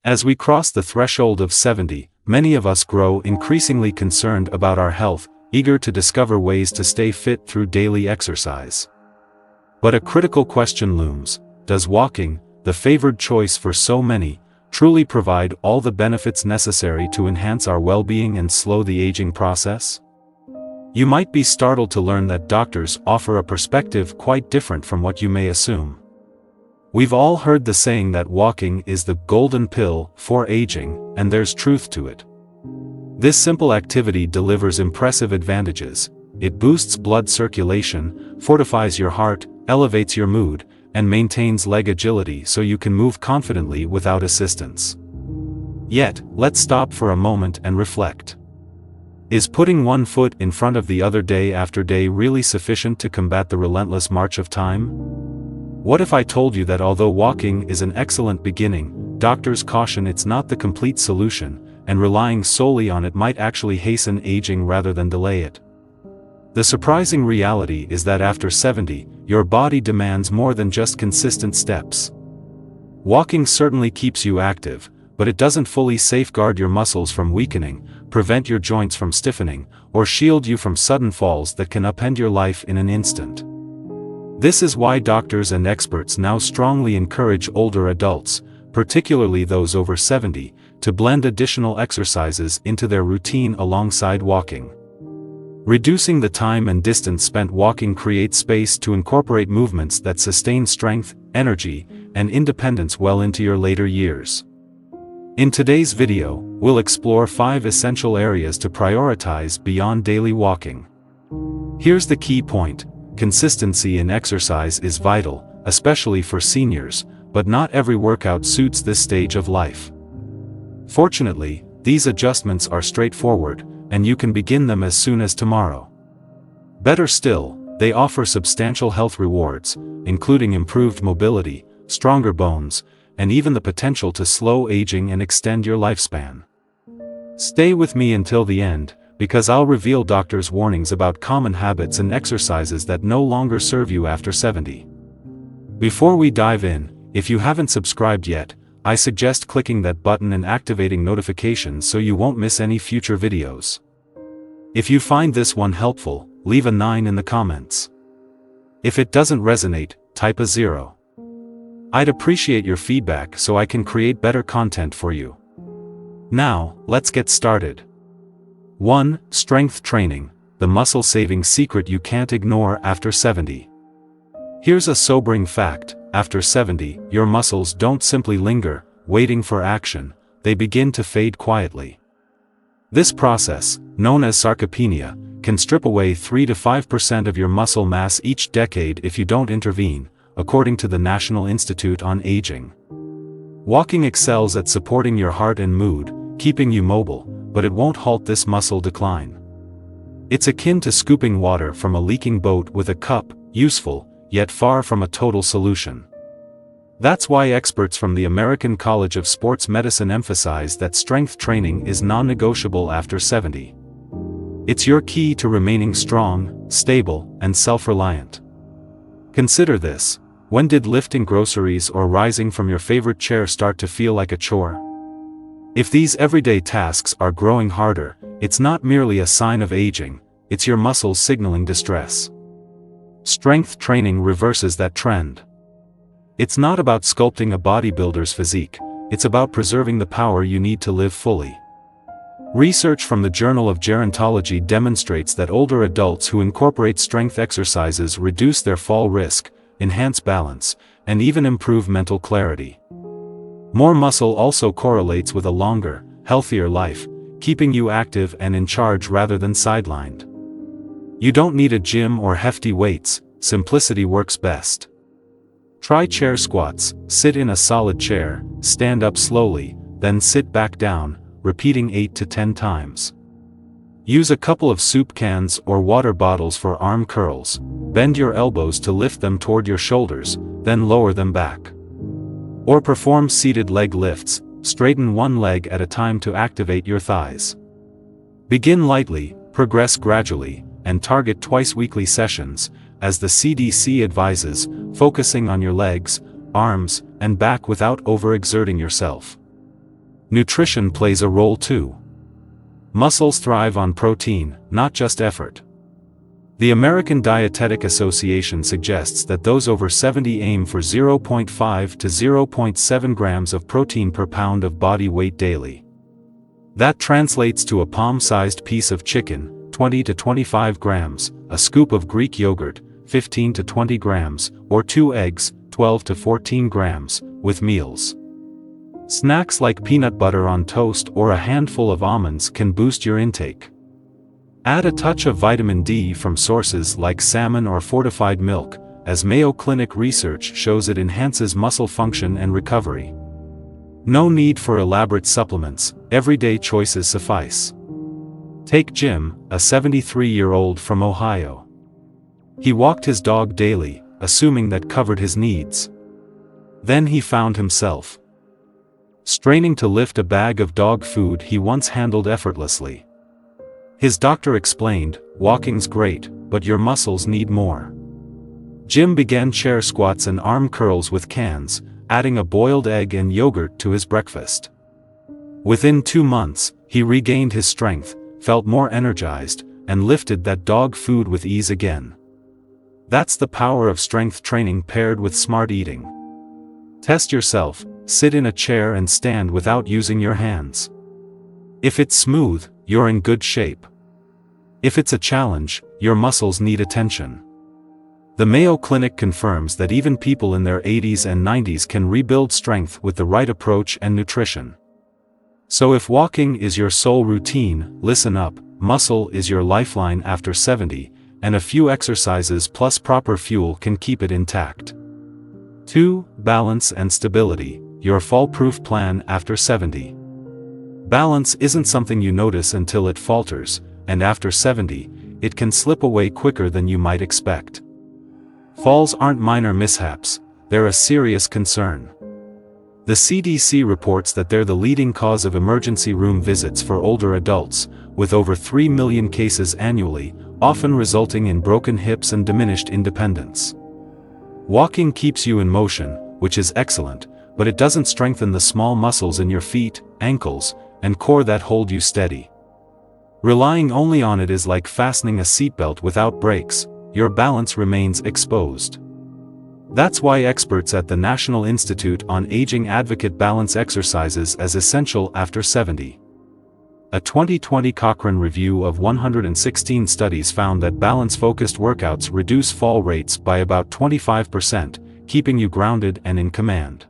As we cross the threshold of 70, many of us grow increasingly concerned about our health, eager to discover ways to stay fit through daily exercise. But a critical question looms: does walking, the favored choice for so many, truly provide all the benefits necessary to enhance our well-being and slow the aging process? You might be startled to learn that doctors offer a perspective quite different from what you may assume. We've all heard the saying that walking is the golden pill for aging, and there's truth to it. This simple activity delivers impressive advantages. It boosts blood circulation, fortifies your heart, elevates your mood, and maintains leg agility so you can move confidently without assistance. Yet, let's stop for a moment and reflect. Is putting one foot in front of the other day after day really sufficient to combat the relentless march of time? What if I told you that although walking is an excellent beginning, doctors caution it's not the complete solution, and relying solely on it might actually hasten aging rather than delay it? The surprising reality is that after 70, your body demands more than just consistent steps. Walking certainly keeps you active, but it doesn't fully safeguard your muscles from weakening, prevent your joints from stiffening, or shield you from sudden falls that can upend your life in an instant. This is why doctors and experts now strongly encourage older adults, particularly those over 70, to blend additional exercises into their routine alongside walking. Reducing the time and distance spent walking creates space to incorporate movements that sustain strength, energy, and independence well into your later years. In today's video, we'll explore 5 essential areas to prioritize beyond daily walking. Here's the key point: consistency in exercise is vital, especially for seniors, but not every workout suits this stage of life. Fortunately, these adjustments are straightforward, and you can begin them as soon as tomorrow. Better still, they offer substantial health rewards, including improved mobility, stronger bones, and even the potential to slow aging and extend your lifespan. Stay with me until the end, because I'll reveal doctors' warnings about common habits and exercises that no longer serve you after 70. Before we dive in, if you haven't subscribed yet, I suggest clicking that button and activating notifications so you won't miss any future videos. If you find this one helpful, leave a 9 in the comments. If it doesn't resonate, type a 0. I'd appreciate your feedback so I can create better content for you. Now, let's get started. 1. Strength training, the muscle-saving secret you can't ignore after 70. Here's a sobering fact: after 70, your muscles don't simply linger, waiting for action, they begin to fade quietly. This process, known as sarcopenia, can strip away 3 to 5% of your muscle mass each decade if you don't intervene, according to the National Institute on Aging. Walking excels at supporting your heart and mood, keeping you mobile, but it won't halt this muscle decline. It's akin to scooping water from a leaking boat with a cup, useful, yet far from a total solution. That's why experts from the American College of Sports Medicine emphasize that strength training is non-negotiable after 70. It's your key to remaining strong, stable, and self-reliant. Consider this: when did lifting groceries or rising from your favorite chair start to feel like a chore? If these everyday tasks are growing harder, it's not merely a sign of aging, it's your muscles signaling distress. Strength training reverses that trend. It's not about sculpting a bodybuilder's physique, it's about preserving the power you need to live fully. Research from the Journal of Gerontology demonstrates that older adults who incorporate strength exercises reduce their fall risk, enhance balance, and even improve mental clarity. More muscle also correlates with a longer, healthier life, keeping you active and in charge rather than sidelined. You don't need a gym or hefty weights, simplicity works best. Try chair squats: sit in a solid chair, stand up slowly, then sit back down, repeating 8 to 10 times. Use a couple of soup cans or water bottles for arm curls, bend your elbows to lift them toward your shoulders, then lower them back. Or perform seated leg lifts, straighten one leg at a time to activate your thighs. Begin lightly, progress gradually, and target twice-weekly sessions, as the CDC advises, focusing on your legs, arms, and back without overexerting yourself. Nutrition plays a role too. Muscles thrive on protein, not just effort. The American Dietetic Association suggests that those over 70 aim for 0.5 to 0.7 grams of protein per pound of body weight daily. That translates to a palm-sized piece of chicken, 20 to 25 grams, a scoop of Greek yogurt, 15 to 20 grams, or 2 eggs, 12 to 14 grams, with meals. Snacks like peanut butter on toast or a handful of almonds can boost your intake. Add a touch of vitamin D from sources like salmon or fortified milk, as Mayo Clinic research shows it enhances muscle function and recovery. No need for elaborate supplements, everyday choices suffice. Take Jim, a 73-year-old from Ohio. He walked his dog daily, assuming that covered his needs. Then he found himself straining to lift a bag of dog food he once handled effortlessly. His doctor explained, "Walking's great, but your muscles need more." Jim began chair squats and arm curls with cans, adding a boiled egg and yogurt to his breakfast. Within 2 months, he regained his strength, felt more energized, and lifted that dog food with ease again. That's the power of strength training paired with smart eating. Test yourself, sit in a chair and stand without using your hands. If it's smooth, you're in good shape. If it's a challenge, your muscles need attention. The Mayo Clinic confirms that even people in their 80s and 90s can rebuild strength with the right approach and nutrition. So if walking is your sole routine, listen up, muscle is your lifeline after 70, and a few exercises plus proper fuel can keep it intact. 2. Balance and stability, your fall-proof plan after 70. Balance isn't something you notice until it falters, and after 70, it can slip away quicker than you might expect. Falls aren't minor mishaps, they're a serious concern. The CDC reports that they're the leading cause of emergency room visits for older adults, with over 3 million cases annually, often resulting in broken hips and diminished independence. Walking keeps you in motion, which is excellent, but it doesn't strengthen the small muscles in your feet, ankles, and core that hold you steady. Relying only on it is like fastening a seatbelt without brakes, your balance remains exposed. That's why experts at the National Institute on Aging advocate balance exercises as essential after 70. A 2020 Cochrane review of 116 studies found that balance-focused workouts reduce fall rates by about 25%, keeping you grounded and in command.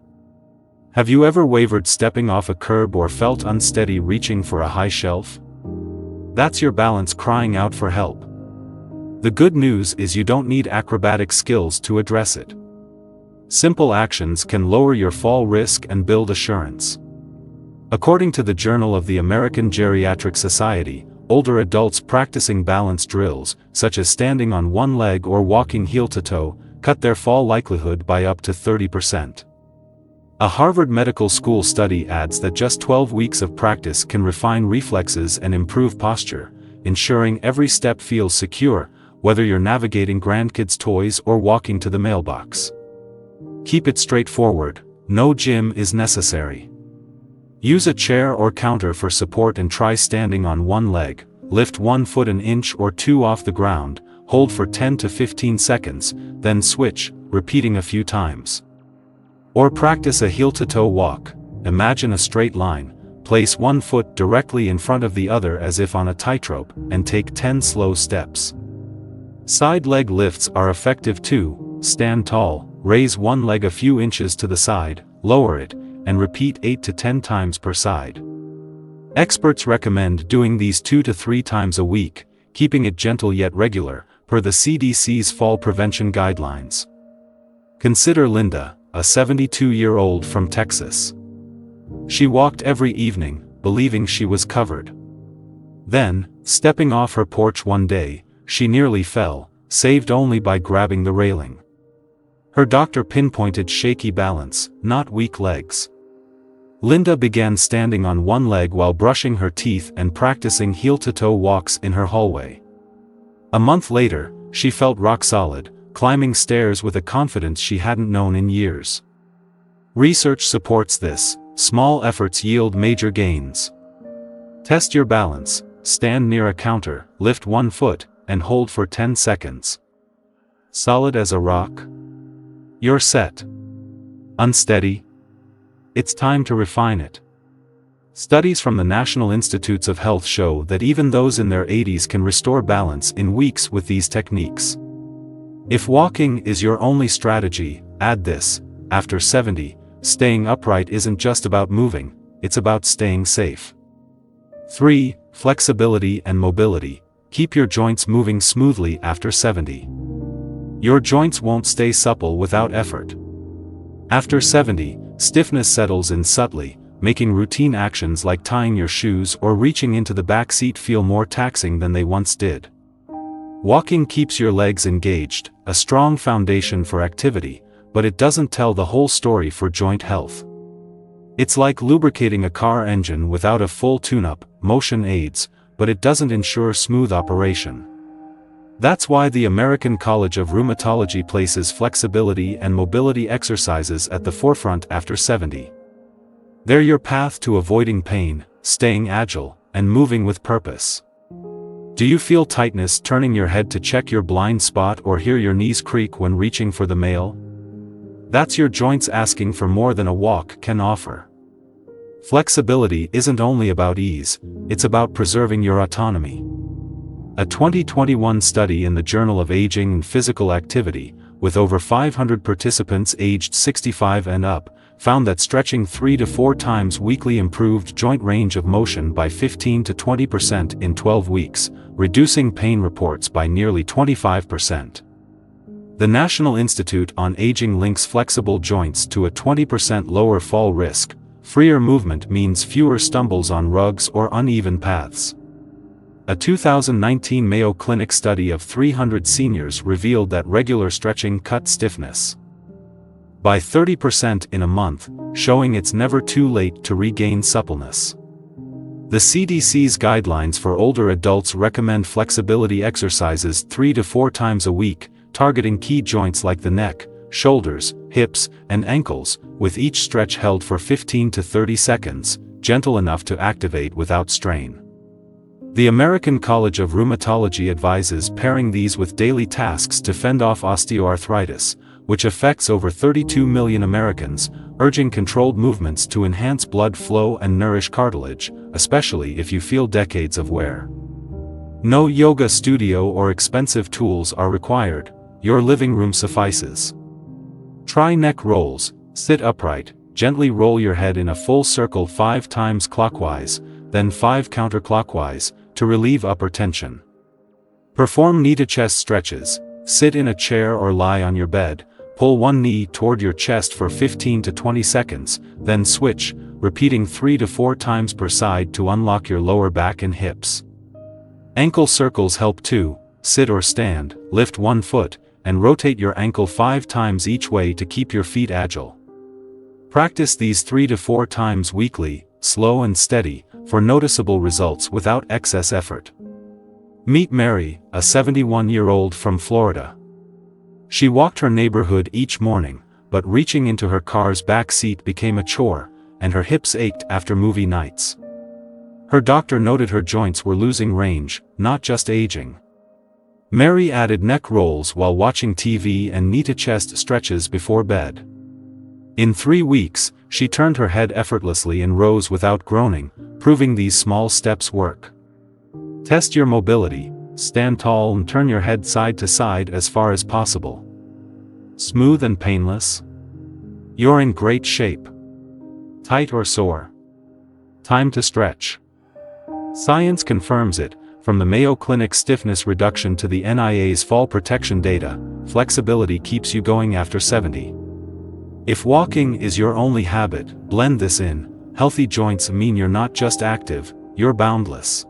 Have you ever wavered stepping off a curb or felt unsteady reaching for a high shelf? That's your balance crying out for help. The good news is you don't need acrobatic skills to address it. Simple actions can lower your fall risk and build assurance. According to the Journal of the American Geriatric Society, older adults practicing balance drills, such as standing on one leg or walking heel-to-toe, cut their fall likelihood by up to 30%. A Harvard Medical School study adds that just 12 weeks of practice can refine reflexes and improve posture, ensuring every step feels secure, whether you're navigating grandkids' toys or walking to the mailbox. Keep it straightforward, no gym is necessary. Use a chair or counter for support and try standing on one leg, lift 1 foot an inch or 2 off the ground, hold for 10 to 15 seconds, then switch, repeating a few times. Or practice a heel-to-toe walk. Imagine a straight line, place one foot directly in front of the other as if on a tightrope, and take 10 slow steps. Side leg lifts are effective too. Stand tall, raise one leg a few inches to the side, lower it, and repeat 8 to 10 times per side. Experts recommend doing these 2 to 3 times a week, keeping it gentle yet regular, per the CDC's fall prevention guidelines. Consider Linda, a 72-year-old from Texas. She walked every evening, believing she was covered. Then, stepping off her porch one day, she nearly fell, saved only by grabbing the railing. Her doctor pinpointed shaky balance, not weak legs. Linda began standing on one leg while brushing her teeth and practicing heel-to-toe walks in her hallway. A month later, she felt rock solid, climbing stairs with a confidence she hadn't known in years. Research supports this. small efforts yield major gains. Test your balance, stand near a counter, lift one foot, and hold for 10 seconds. Solid as a rock? You're set. Unsteady? It's time to refine it. Studies from the National Institutes of Health show that even those in their 80s can restore balance in weeks with these techniques. If walking is your only strategy, add this: after 70, staying upright isn't just about moving, it's about staying safe. 3. Flexibility and mobility. Keep your joints moving smoothly after 70. Your joints won't stay supple without effort. After 70, stiffness settles in subtly, making routine actions like tying your shoes or reaching into the back seat feel more taxing than they once did. Walking keeps your legs engaged, a strong foundation for activity, but it doesn't tell the whole story for joint health. It's like lubricating a car engine without a full tune-up. Motion aids, but it doesn't ensure smooth operation. That's why the American College of Rheumatology places flexibility and mobility exercises at the forefront after 70. They're your path to avoiding pain, staying agile, and moving with purpose. Do you feel tightness turning your head to check your blind spot or hear your knees creak when reaching for the mail? That's your joints asking for more than a walk can offer. Flexibility isn't only about ease, it's about preserving your autonomy. A 2021 study in the Journal of Aging and Physical Activity, with over 500 participants aged 65 and up, found that stretching 3 to 4 times weekly improved joint range of motion by 15 to 20% in 12 weeks, reducing pain reports by nearly 25%. The National Institute on Aging links flexible joints to a 20% lower fall risk. Freer movement means fewer stumbles on rugs or uneven paths. A 2019 Mayo Clinic study of 300 seniors revealed that regular stretching cut stiffness by 30% in a month, showing it's never too late to regain suppleness. The CDC's guidelines for older adults recommend flexibility exercises 3 to 4 times a week, targeting key joints like the neck, shoulders, hips, and ankles, with each stretch held for 15 to 30 seconds, gentle enough to activate without strain. The American College of Rheumatology advises pairing these with daily tasks to fend off osteoarthritis, which affects over 32 million Americans, urging controlled movements to enhance blood flow and nourish cartilage, especially if you feel decades of wear. No yoga studio or expensive tools are required, your living room suffices. Try neck rolls. Sit upright, gently roll your head in a full circle 5 times clockwise, then 5 counterclockwise, to relieve upper tension. Perform knee-to-chest stretches. Sit in a chair or lie on your bed, pull one knee toward your chest for 15 to 20 seconds, then switch, repeating 3 to 4 times per side to unlock your lower back and hips. Ankle circles help too. Sit or stand, lift one foot, and rotate your ankle 5 times each way to keep your feet agile. Practice these 3 to 4 times weekly, slow and steady, for noticeable results without excess effort. Meet Mary, a 71-year-old from Florida. She walked her neighborhood each morning, but reaching into her car's back seat became a chore, and her hips ached after movie nights. Her doctor noted her joints were losing range, not just aging. Mary added neck rolls while watching TV and knee-to-chest stretches before bed. In 3 weeks, she turned her head effortlessly and rose without groaning, proving these small steps work. Test your mobility. Stand tall and turn your head side to side as far as possible. Smooth and painless? You're in great shape. Tight or sore? Time to stretch. Science confirms it. From the Mayo Clinic stiffness reduction to the NIA's fall protection data, flexibility keeps you going after 70. If walking is your only habit, blend this in. Healthy joints mean you're not just active, you're boundless.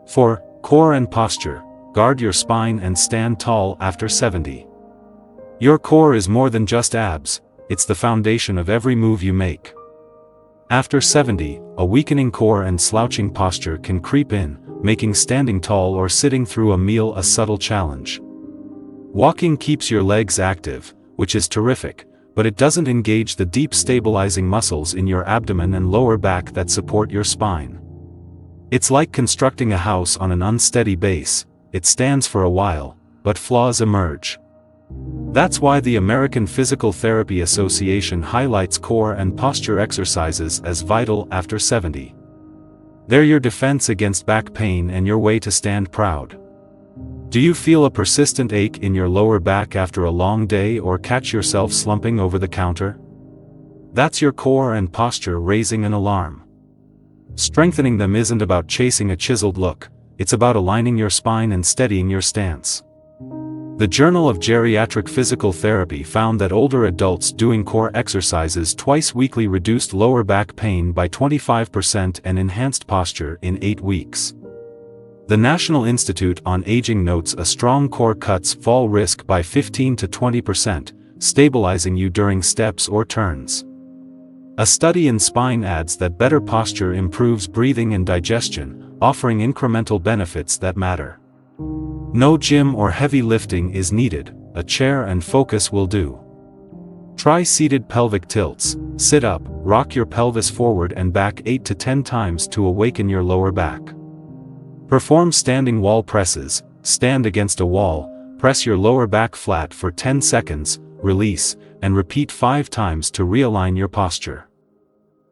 4. Core and posture. Guard your spine and stand tall after 70. Your core is more than just abs, it's the foundation of every move you make. After 70, a weakening core and slouching posture can creep in, making standing tall or sitting through a meal a subtle challenge. Walking keeps your legs active, which is terrific, but it doesn't engage the deep stabilizing muscles in your abdomen and lower back that support your spine. It's like constructing a house on an unsteady base. It stands for a while, but flaws emerge. That's why the American Physical Therapy Association highlights core and posture exercises as vital after 70. They're your defense against back pain and your way to stand proud. Do you feel a persistent ache in your lower back after a long day or catch yourself slumping over the counter? That's your core and posture raising an alarm. Strengthening them isn't about chasing a chiseled look, it's about aligning your spine and steadying your stance. The Journal of Geriatric Physical Therapy found that older adults doing core exercises twice weekly reduced lower back pain by 25% and enhanced posture in 8 weeks. The National Institute on Aging notes a strong core cuts fall risk by 15 to 20%, stabilizing you during steps or turns. A study in Spine adds that better posture improves breathing and digestion, offering incremental benefits that matter. No gym or heavy lifting is needed, a chair and focus will do. Try seated pelvic tilts. Sit up, rock your pelvis forward and back 8 to 10 times to awaken your lower back. Perform standing wall presses. Stand against a wall, press your lower back flat for 10 seconds, release, and repeat 5 times to realign your posture.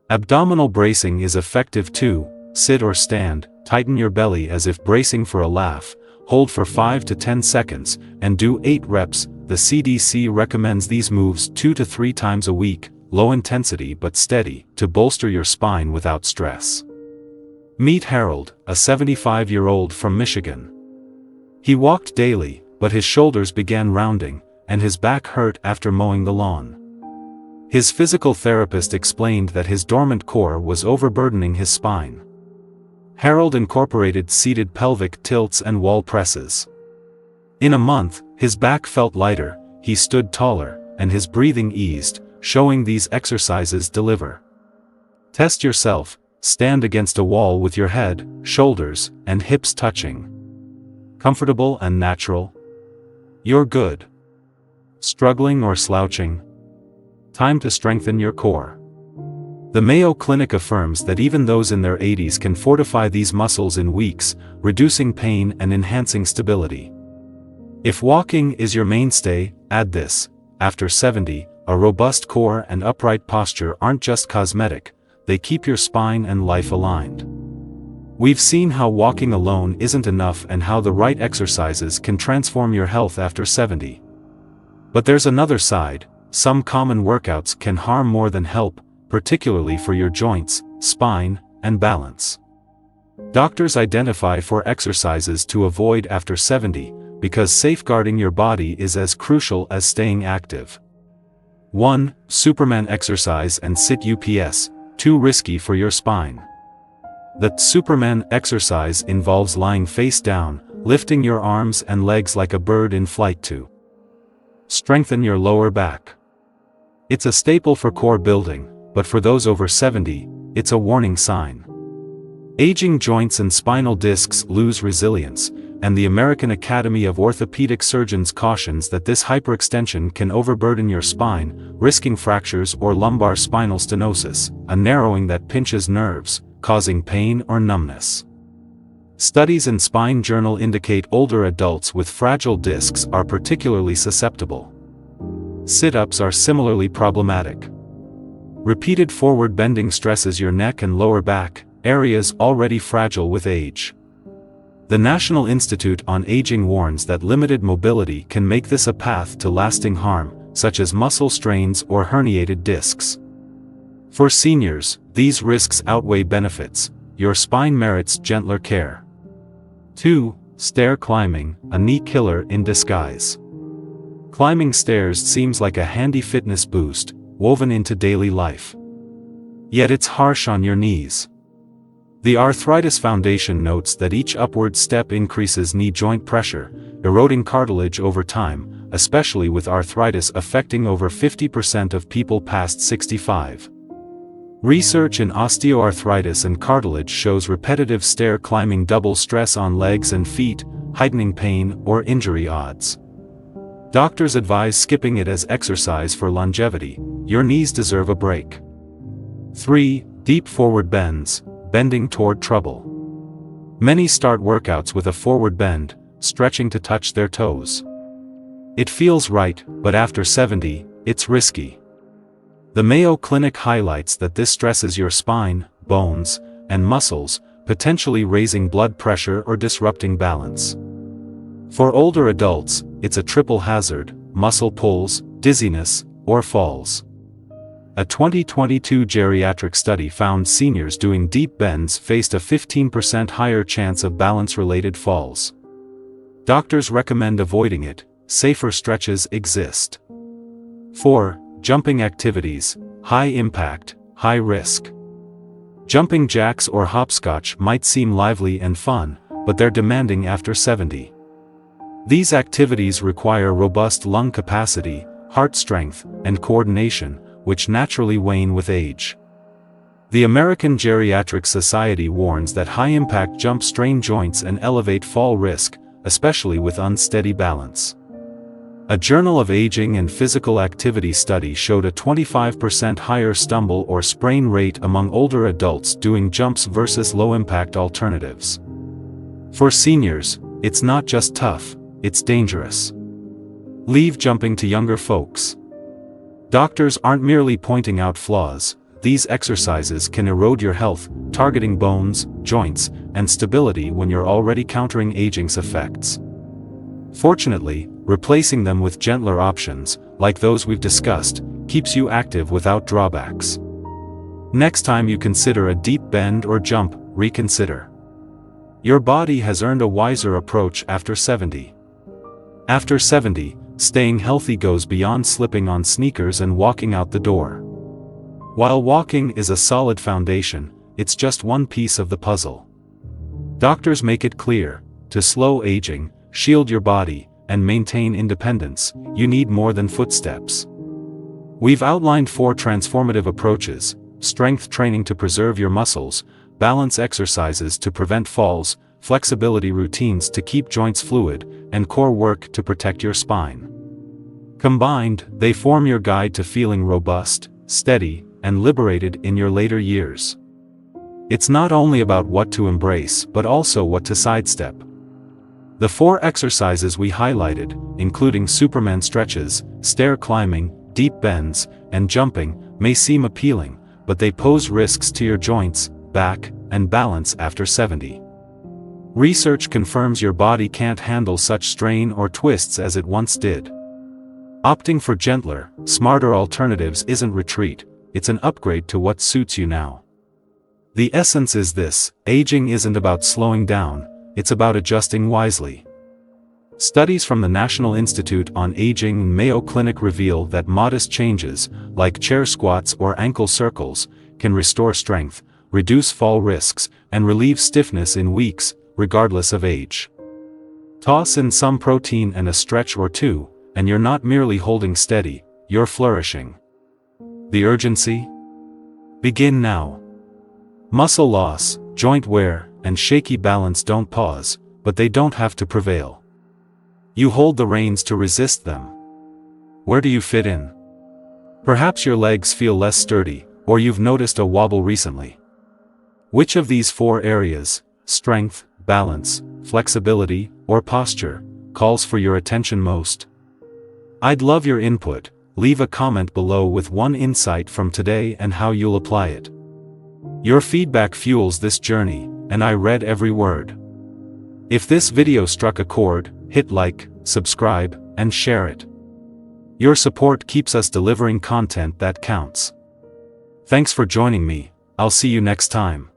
Abdominal bracing is effective too. Sit or stand, tighten your belly as if bracing for a laugh, hold for 5 to 10 seconds, and do 8 reps. The CDC recommends these moves 2 to 3 times a week, low intensity but steady, to bolster your spine without stress. Meet Harold, a 75-year-old from Michigan. He walked daily, but his shoulders began rounding, and his back hurt after mowing the lawn. His physical therapist explained that his dormant core was overburdening his spine. Harold incorporated seated pelvic tilts and wall presses. In a month, his back felt lighter, he stood taller, and his breathing eased, showing these exercises deliver. Test yourself. Stand against a wall with your head, shoulders, and hips touching. Comfortable and natural? You're good. Struggling or slouching? Time to strengthen your core. The Mayo Clinic affirms that even those in their 80s can fortify these muscles in weeks, reducing pain and enhancing stability. If walking is your mainstay, add this. After 70, a robust core and upright posture aren't just cosmetic, they keep your spine and life aligned. We've seen how walking alone isn't enough and how the right exercises can transform your health after 70. But there's another side. Some common workouts can harm more than help, particularly for your joints, spine, and balance. Doctors identify 4 exercises to avoid after 70, because safeguarding your body is as crucial as staying active. 1. Superman exercise and sit UPS. Too risky for your spine. The Superman exercise involves lying face down, lifting your arms and legs like a bird in flight to strengthen your lower back. It's a staple for core building, but for those over 70, it's a warning sign. Aging joints and spinal discs lose resilience, and the American Academy of Orthopedic Surgeons cautions that this hyperextension can overburden your spine, risking fractures or lumbar spinal stenosis, a narrowing that pinches nerves, causing pain or numbness. Studies in Spine Journal indicate older adults with fragile discs are particularly susceptible. Sit-ups are similarly problematic. Repeated forward bending stresses your neck and lower back, areas already fragile with age. The National Institute on Aging warns that limited mobility can make this a path to lasting harm, such as muscle strains or herniated discs. For seniors, these risks outweigh benefits. Your spine merits gentler care. 2. Stair climbing, a knee killer in disguise. Climbing stairs seems like a handy fitness boost, woven into daily life. Yet it's harsh on your knees. The Arthritis Foundation notes that each upward step increases knee joint pressure, eroding cartilage over time, especially with arthritis affecting over 50% of people past 65. Research in osteoarthritis and cartilage shows repetitive stair climbing double stress on legs and feet, heightening pain or injury odds. Doctors advise skipping it as exercise for longevity. Your knees deserve a break. 3. Deep forward bends, bending toward trouble. Many start workouts with a forward bend, stretching to touch their toes. It feels right, but after 70, it's risky. The Mayo Clinic highlights that this stresses your spine, bones, and muscles, potentially raising blood pressure or disrupting balance. For older adults, it's a triple hazard: muscle pulls, dizziness, or falls. A 2022 geriatric study found seniors doing deep bends faced a 15% higher chance of balance-related falls. Doctors recommend avoiding it. Safer stretches exist. 4. Jumping activities, high impact, high risk. Jumping jacks or hopscotch might seem lively and fun, but they're demanding after 70. These activities require robust lung capacity, heart strength, and coordination, which naturally wane with age. The American Geriatric Society warns that high-impact jumps strain joints and elevate fall risk, especially with unsteady balance. A Journal of Aging and Physical Activity study showed a 25% higher stumble or sprain rate among older adults doing jumps versus low-impact alternatives. For seniors, it's not just tough, it's dangerous. Leave jumping to younger folks. Doctors aren't merely pointing out flaws. These exercises can erode your health, targeting bones, joints, and stability when you're already countering aging's effects. Fortunately, replacing them with gentler options, like those we've discussed, keeps you active without drawbacks. Next time you consider a deep bend or jump, reconsider. Your body has earned a wiser approach after 70. After 70, staying healthy goes beyond slipping on sneakers and walking out the door. While walking is a solid foundation, it's just one piece of the puzzle. Doctors make it clear: to slow aging, shield your body, and maintain independence, you need more than footsteps. We've outlined 4 transformative approaches: strength training to preserve your muscles, balance exercises to prevent falls, flexibility routines to keep joints fluid, and core work to protect your spine. Combined, they form your guide to feeling robust, steady, and liberated in your later years. It's not only about what to embrace but also what to sidestep. The 4 exercises we highlighted, including Superman stretches, stair climbing, deep bends, and jumping, may seem appealing, but they pose risks to your joints, back, and balance after 70. Research confirms your body can't handle such strain or twists as it once did. Opting for gentler, smarter alternatives isn't retreat, it's an upgrade to what suits you now. The essence is this: aging isn't about slowing down, it's about adjusting wisely. Studies from the National Institute on Aging and Mayo Clinic reveal that modest changes, like chair squats or ankle circles, can restore strength, reduce fall risks, and relieve stiffness in weeks, regardless of age. Toss in some protein and a stretch or two, and you're not merely holding steady, you're flourishing. The urgency? Begin now. Muscle loss, joint wear, and shaky balance don't pause, but they don't have to prevail. You hold the reins to resist them. Where do you fit in? Perhaps your legs feel less sturdy, or you've noticed a wobble recently. Which of these 4 areas, strength, balance, flexibility, or posture, calls for your attention most? I'd love your input. Leave a comment below with one insight from today and how you'll apply it. Your feedback fuels this journey, and I read every word. If this video struck a chord, hit like, subscribe, and share it. Your support keeps us delivering content that counts. Thanks for joining me. I'll see you next time.